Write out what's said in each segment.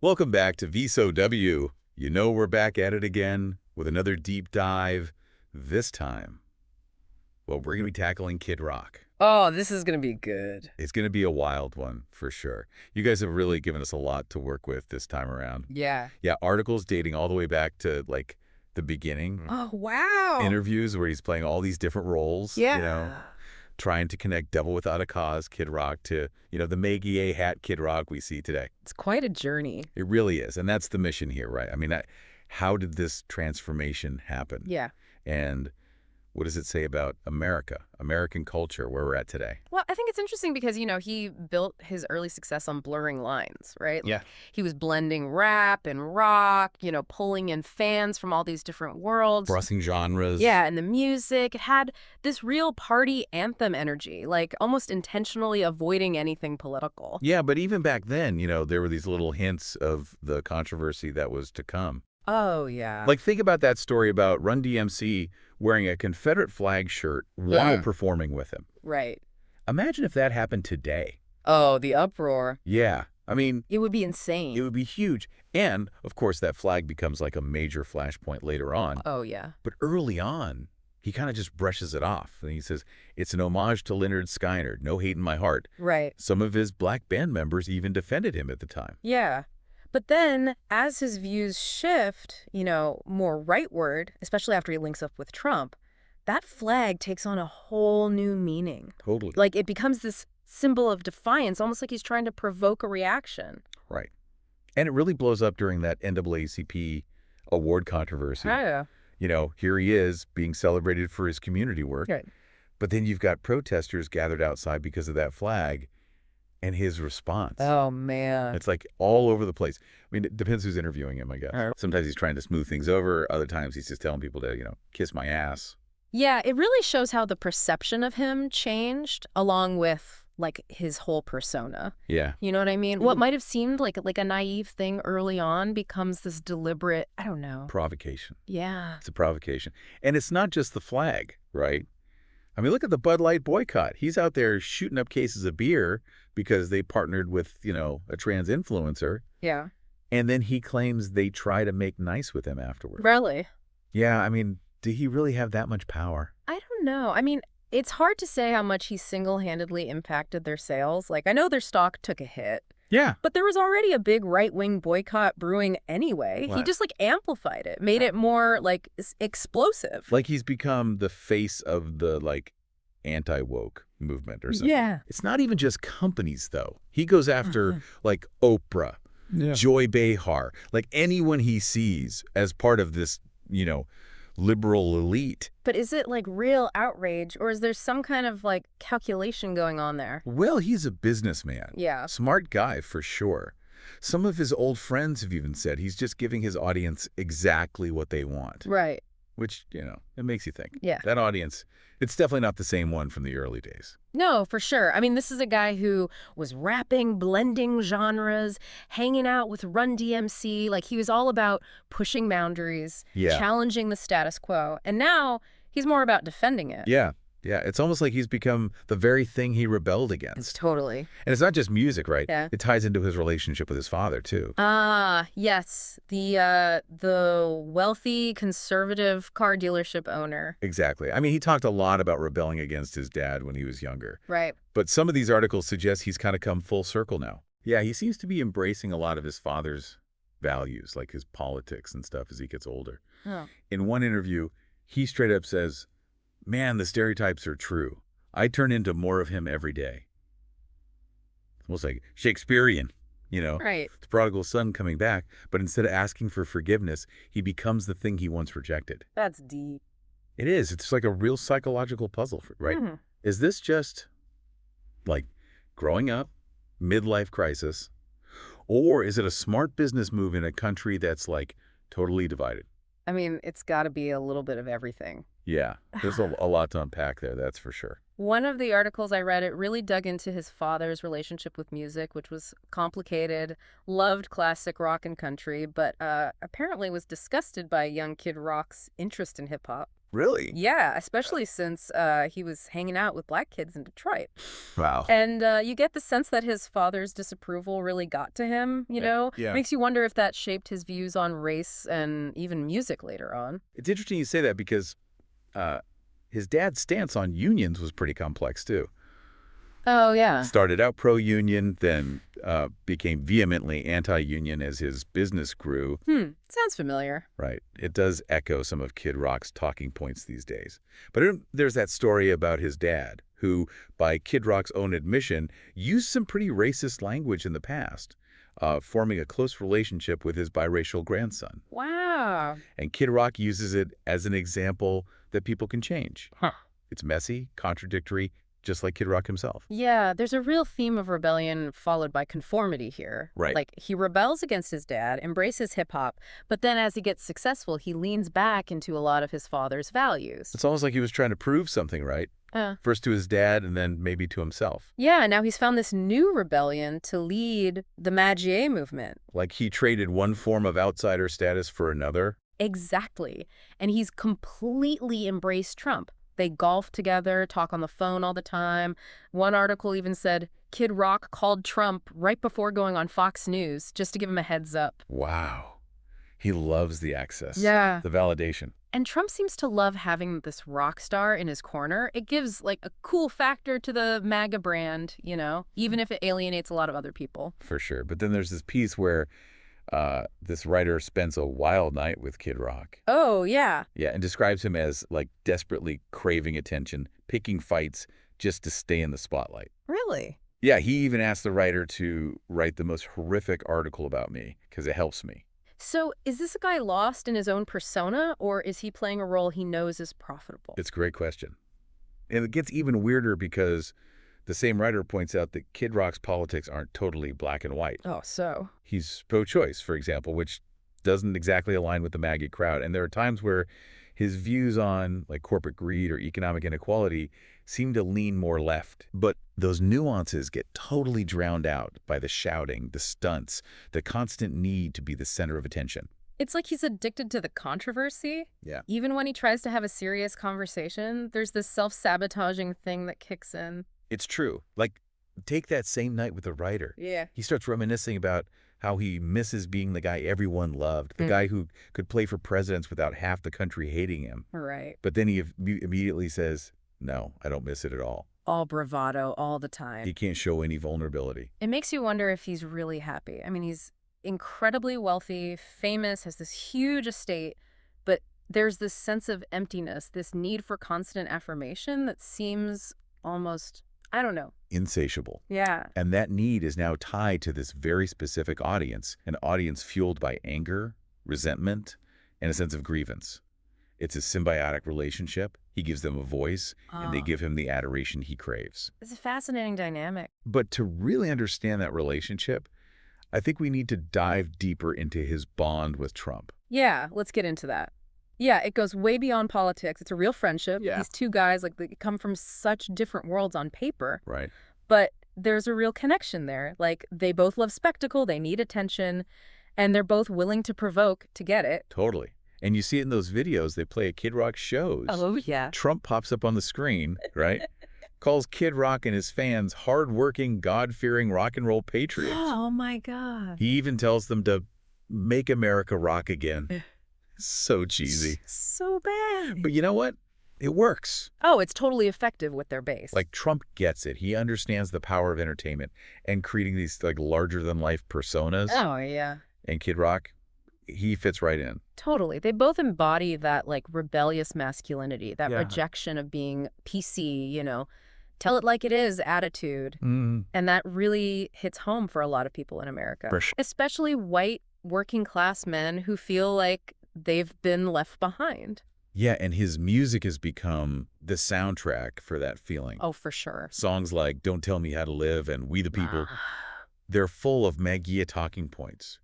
Welcome back to VSOW. You know we're back at it again with another deep dive. This time, well, we're going to be tackling Kid Rock. Oh, this is gonna be good. It's going to be a wild one, for sure. You guys have really given us a lot to work with this time around. Yeah. Yeah, articles dating all the way back to, like, the beginning. Oh, wow. Interviews where he's playing all these different roles, Yeah. trying to connect Devil Without a Cause, Kid Rock, to, the MAGA hat Kid Rock we see today. It's quite a journey. It really is, and that's the mission here, right? I mean, how did this transformation happen? Yeah. And what does it say about America, American culture, where we're at today? Well, I think it's interesting because, he built his early success on blurring lines, right? Yeah. Like, he was blending rap and rock, pulling in fans from all these different worlds. Crossing genres. Yeah, and the music, it had this real party anthem energy, like almost intentionally avoiding anything political. Yeah, but even back then, there were these little hints of the controversy that was to come. Oh, yeah. Like, think about that story about Run DMC wearing a Confederate flag shirt while performing with him. Right. Imagine if that happened today. Oh, the uproar. Yeah, I mean, It would be it insane. would be huge. And, of course, that flag becomes like a major flashpoint later on. Oh, yeah. But early on, he kind of just brushes it off. And he says, it's an homage to Leonard Skinner, no hate in my heart. Right. Some of his black band members even defended him at the time. Yeah. But then, as his views shift, more rightward, especially after he links up with Trump, that flag takes on a whole new meaning. Totally. Like, it becomes this symbol of defiance, almost like he's trying to provoke a reaction. Right. And it really blows up during that NAACP award controversy. Yeah. Here he is being celebrated for his community work. Right. But then you've got protesters gathered outside because of that flag and his response. Oh, man. It's like all over the place. I mean, it depends who's interviewing him, I guess. All right. Sometimes he's trying to smooth things over. Other times he's just telling people to, kiss my ass. Yeah, it really shows how the perception of him changed along with, like, his whole persona. Yeah. You know what I mean? What might have seemed like a naive thing early on becomes this deliberate, I don't know. Provocation. Yeah. It's a provocation. And it's not just the flag, right? I mean, look at the Bud Light boycott. He's out there shooting up cases of beer because they partnered with, a trans influencer. Yeah. And then he claims they try to make nice with him afterward. Really? Yeah, I mean, did he really have that much power? I don't know. I mean, it's hard to say how much he single-handedly impacted their sales. Like, I know their stock took a hit, Yeah. but there was already a big right-wing boycott brewing anyway. He What? just, amplified it, made it more, explosive. Like he's become the face of the, anti-woke movement or something. Yeah. It's not even just companies, though. He goes after, Oprah, Joy Behar, anyone he sees as part of this, liberal elite. But is it, real outrage, or is there some kind of, calculation going on there? Well, he's a businessman. Yeah. Smart guy, for sure. Some of his old friends have even said he's just giving his audience exactly what they want. Right. Which, it makes you think. Yeah. That audience, it's definitely not the same one from the early days. No, for sure. I mean, this is a guy who was rapping, blending genres, hanging out with Run DMC. He was all about pushing boundaries, Yeah. challenging the status quo. And now he's more about defending it. Yeah. Yeah. It's almost like he's become the very thing he rebelled It's against. totally. And it's not just music, right? Yeah. It ties into his relationship with his father, too. Ah, yes. The wealthy conservative car dealership owner. Exactly. I mean, he talked a lot about rebelling against his dad when he was younger. Right. But some of these articles suggest he's kind of come full circle now. Yeah, he seems to be embracing a lot of his father's values, like his politics and stuff as he gets older. Oh. In one interview, he straight up says, "Man, the stereotypes are true. I turn into more of him every day." Almost like Shakespearean, Right. the prodigal son coming back, but instead of asking for forgiveness, he becomes the thing he once rejected. That's deep. It is. It's like a real psychological puzzle, right? Hmm. Is this just growing up, midlife crisis, or is it a smart business move in a country that's totally divided? I mean, it's got to be a little bit of everything. Yeah, there's a lot to unpack there, that's for sure. One of the articles I read, it really dug into his father's relationship with music, which was complicated, loved classic rock and country, but apparently was disgusted by young Kid Rock's interest in hip-hop. Really? Yeah, especially since he was hanging out with black kids in Detroit. Wow. And you get the sense that his father's disapproval really got to him, you know? Yeah. Makes you wonder if that shaped his views on race and even music later on. It's interesting you say that because uh, his dad's stance on unions was pretty complex, too. Oh, yeah. Started out pro-union, then became vehemently anti-union as his business grew. Sounds familiar. Right. It does echo some of Kid Rock's talking points these days. But there's that story about his dad, who, by Kid Rock's own admission, used some pretty racist language in the past, forming a close relationship with his biracial grandson. Wow. And Kid Rock uses it as an example that people can change. Huh. It's messy, contradictory, just like Kid Rock himself. Yeah, there's a real theme of rebellion followed by conformity here. Right. Like, he rebels against his dad, embraces hip-hop, but then as he gets successful, he leans back into a lot of his father's values. It's almost like he was trying to prove something, right? First to his dad and then maybe to himself. Yeah, now he's found this new rebellion to lead the MAGA movement. Like he traded one form of outsider status for another. Exactly. And he's completely embraced Trump. They golf together, talk on the phone all the time. One article even said Kid Rock called Trump right before going on Fox News just to give him a heads up. Wow. He loves the access. Yeah. The validation. And Trump seems to love having this rock star in his corner. It gives, like, a cool factor to the MAGA brand, you know, even if it alienates a lot of other people. For sure. But then there's this piece where this writer spends a wild night with Kid Rock. Oh, yeah. Yeah, and describes him as, like, desperately craving attention, picking fights just to stay in the spotlight. Really? Yeah, he even asked the writer to write the most horrific article about me because it helps me. So is this a guy lost in his own persona, or is he playing a role he knows is profitable? It's a great question. And it gets even weirder because the same writer points out that Kid Rock's politics aren't totally black and white. Oh, so? He's pro-choice, for example, which doesn't exactly align with the MAGA crowd. And there are times where his views on, like, corporate greed or economic inequality seem to lean more left. But those nuances get totally drowned out by the shouting, the stunts, the constant need to be the center of attention. It's like he's addicted to the controversy. Yeah. Even when he tries to have a serious conversation, there's this self-sabotaging thing that kicks in. It's true. Like, take that same night with the writer. Yeah. He starts reminiscing about how he misses being the guy everyone loved, the guy who could play for presidents without half the country hating him. Right. But then he immediately says, no, I don't miss it at all. All bravado all the time. He can't show any vulnerability. It makes you wonder if he's really happy. I mean, he's incredibly wealthy, famous, has this huge estate, but there's this sense of emptiness, this need for constant affirmation that seems almost, I don't know. Insatiable. Yeah. And that need is now tied to this very specific audience, an audience fueled by anger, resentment, and a sense of grievance. It's a symbiotic relationship. He gives them a voice, and they give him the adoration he craves. It's a fascinating dynamic. But to really understand that relationship, I think we need to dive deeper into his bond with Trump. Yeah, let's get into that. Yeah, it goes way beyond politics. It's a real friendship. Yeah. These two guys, like, they come from such different worlds on paper. Right. But there's a real connection there. Like, they both love spectacle, they need attention, and they're both willing to provoke to get it. Totally. And you see it in those videos they play at Kid Rock shows. Oh, yeah. Trump pops up on the screen, right? Calls Kid Rock and his fans hard-working, God-fearing rock and roll patriots. Oh, my God. He even tells them to make America rock again. So cheesy. So bad. But you know what? It works. Oh, it's totally effective with their base. Like, Trump gets it. He understands the power of entertainment and creating these, like, larger-than-life personas. Oh, yeah. And Kid Rock, he fits right in. Totally. They both embody that, like, rebellious masculinity, that rejection of being PC, you know, tell it like it is attitude. And that really hits home for a lot of people in America. For sure. Especially white working class men who feel like they've been left behind. Yeah, and his music has become the soundtrack for that feeling. Oh, for sure. Songs like Don't Tell Me How to Live and We the People, they're full of MAGA talking points,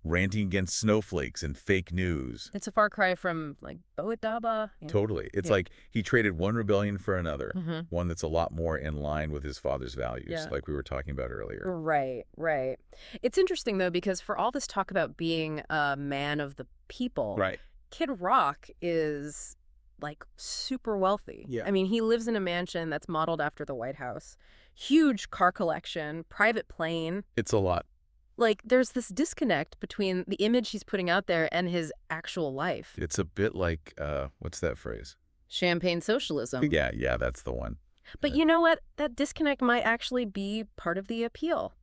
ranting against snowflakes and fake news. It's a far cry from, like, Boadaba. Totally. It's like he traded one rebellion for another, one that's a lot more in line with his father's values, like we were talking about earlier. Right, right. It's interesting, though, because for all this talk about being a man of the people, Right. Kid Rock is like super wealthy. Yeah. I mean, he lives in a mansion that's modeled after the White House. Huge car collection, private plane. It's a lot. Like, there's this disconnect between the image he's putting out there and his actual life. It's a bit like, what's that phrase? Champagne socialism. Yeah, that's the one. But you know what? That disconnect might actually be part of the appeal.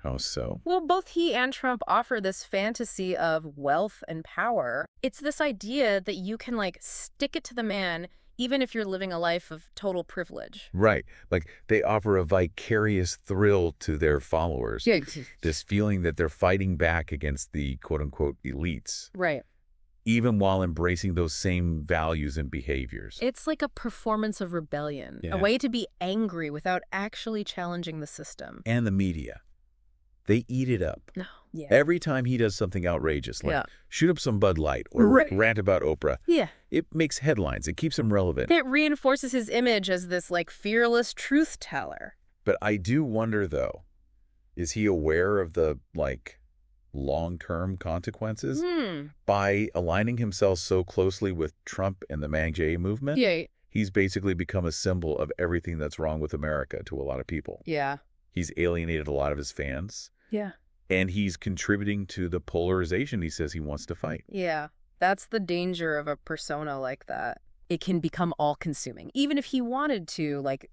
How so? Well, both he and Trump offer this fantasy of wealth and power. It's this idea that you can, like, stick it to the man even if you're living a life of total privilege. Right. Like, they offer a vicarious thrill to their followers. Yeah. This feeling that they're fighting back against the quote-unquote elites, Right. even while embracing those same values and behaviors. It's like a performance of rebellion, Yeah. a way to be angry without actually challenging the system. And the media. They eat it up. No. Yeah. Every time he does something outrageous, like Yeah. shoot up some Bud Light or Right. rant about Oprah, Yeah. it makes headlines. It keeps him relevant. It reinforces his image as this, like, fearless truth teller. But I do wonder, though, is he aware of the, like, long-term consequences? By aligning himself so closely with Trump and the MAGA movement, Yeah. he's basically become a symbol of everything that's wrong with America to a lot of people. Yeah. He's alienated a lot of his fans, Yeah. and he's contributing to the polarization he says he wants to fight. Yeah. That's the danger of a persona like that. It can become all-consuming, even if he wanted to, like,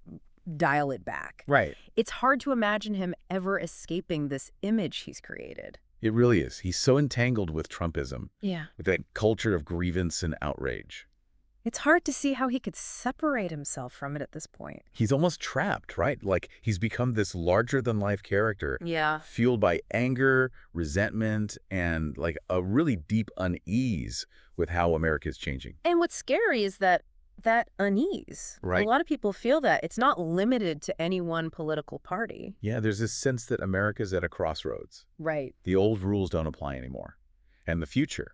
dial it back. Right. It's hard to imagine him ever escaping this image he's created. It really is. He's so entangled with Trumpism, Yeah. with that culture of grievance and outrage. It's hard to see how he could separate himself from it at this point. He's almost trapped, right? Like, he's become this larger-than-life character, Yeah. fueled by anger, resentment, and, like, a really deep unease with how America's changing. And what's scary is that unease. Right. A lot of people feel that. It's not limited to any one political party. Yeah, there's this sense that America's at a crossroads. Right. The old rules don't apply anymore. And the future,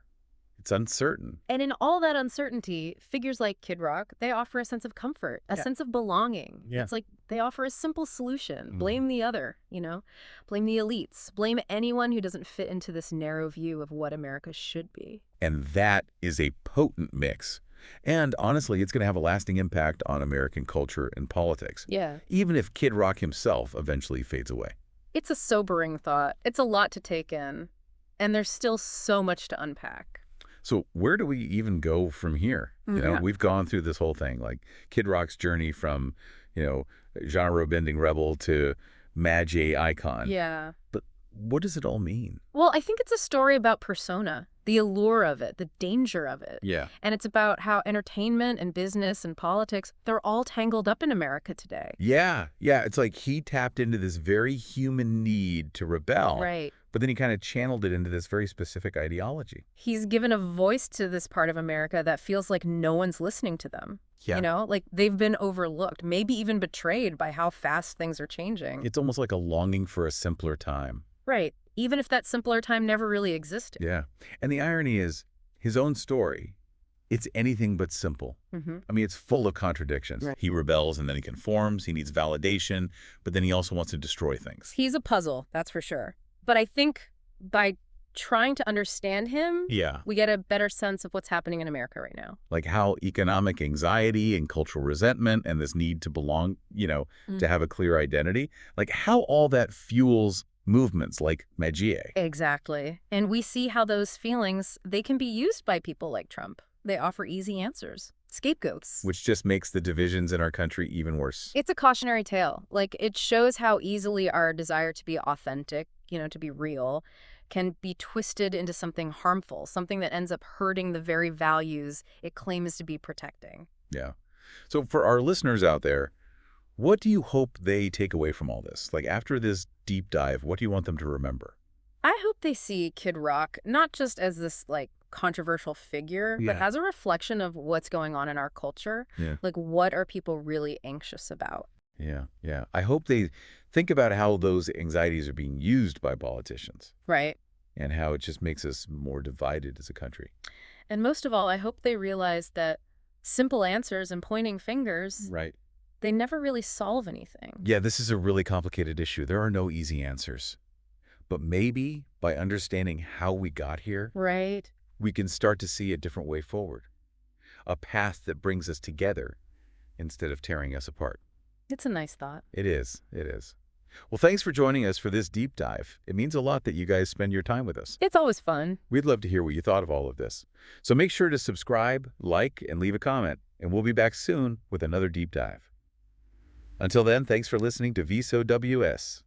it's uncertain. And in all that uncertainty, figures like Kid Rock, they offer a sense of comfort, a Yeah. sense of belonging. Yeah. It's like they offer a simple solution. Mhm. Blame the other, blame the elites, blame anyone who doesn't fit into this narrow view of what America should be. And that is a potent mix. And honestly, it's going to have a lasting impact on American culture and politics, Yeah. even if Kid Rock himself eventually fades away. It's a sobering thought. It's a lot to take in. And there's still so much to unpack. So where do we even go from here? Yeah. We've gone through this whole thing, like Kid Rock's journey from, genre-bending rebel to MAGA icon. Yeah. But what does it all mean? Well, I think it's a story about persona, the allure of it, the danger of it. Yeah. And it's about how entertainment and business and politics, they're all tangled up in America today. Yeah. It's like he tapped into this very human need to rebel. Right. But then he kind of channeled it into this very specific ideology. He's given a voice to this part of America that feels like no one's listening to them. Yeah. Like they've been overlooked, maybe even betrayed by how fast things are changing. It's almost like a longing for a simpler time. Right. Even if that simpler time never really existed. Yeah. And the irony is, his own story, it's anything but simple. Mm-hmm. I mean, it's full of contradictions. Right. He rebels and then he conforms. He needs validation, but then he also wants to destroy things. He's a puzzle, that's for sure. But I think by trying to understand him, Yeah. we get a better sense of what's happening in America right now. Like how economic anxiety and cultural resentment and this need to belong, to have a clear identity, like how all that fuels movements like MAGA. Exactly. And we see how those feelings, they can be used by people like Trump. They offer easy answers. Scapegoats. Which just makes the divisions in our country even worse. It's a cautionary tale. Like, it shows how easily our desire to be authentic, to be real, can be twisted into something harmful, something that ends up hurting the very values it claims to be protecting. Yeah. So for our listeners out there, what do you hope they take away from all this? Like after this deep dive, what do you want them to remember? I hope they see Kid Rock not just as this, like, controversial figure, but Yeah. as a reflection of what's going on in our culture. Yeah. Like, what are people really anxious about? Yeah. I hope they think about how those anxieties are being used by politicians Right. and how it just makes us more divided as a country. And most of all, I hope they realize that simple answers and pointing fingers, Right. they never really solve anything. Yeah, this is a really complicated issue. There are no easy answers. But maybe by understanding how we got here, Right. we can start to see a different way forward. a path that brings us together instead of tearing us apart. It's a nice thought. It is. It is. Well, thanks for joining us for this deep dive. It means a lot that you guys spend your time with us. It's always fun. We'd love to hear what you thought of all of this. So make sure to subscribe, like, and leave a comment, and we'll be back soon with another deep dive. Until then, thanks for listening to VSO WS.